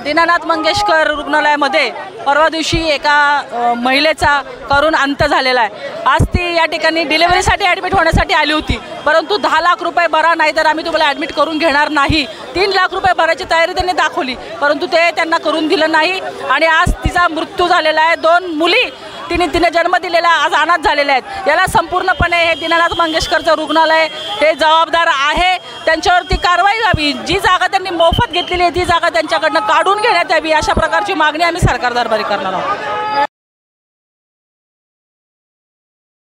दीनानाथ मंगेशकर रुग्णालयामध्ये परवा दिवशी एका महिलेचा करून अंत झालेला आहे। आज ती या ठिकाणी डिलिव्हरीसाठी ॲडमिट होण्यासाठी आली होती, परंतु 10 लाख रुपये भरा नाही तर आम्ही तुम्हाला ॲडमिट करून घेणार नाही। 3 लाख रुपये भरायची तयारी त्यांनी दाखवली, परंतु ते त्यांना करून दिलं नाही आणि आज तिचा मृत्यू झालेला आहे। 2 मुली तिने जन्म दिलेला आज अनाथ झालेल्या आहेत। याला संपूर्णपणे हे दीनानाथ मंगेशकरचं रुग्णालय हे जबाबदार आहे। त्यांच्यावरती कारवाई व्हावी, जी जागा त्यांनी मोफत घेतलेली आहे ती जागा त्यांच्याकडनं काढून घेण्यात यावी, अशा प्रकारची मागणी आम्ही सरकार दरबारी करणार आहोत।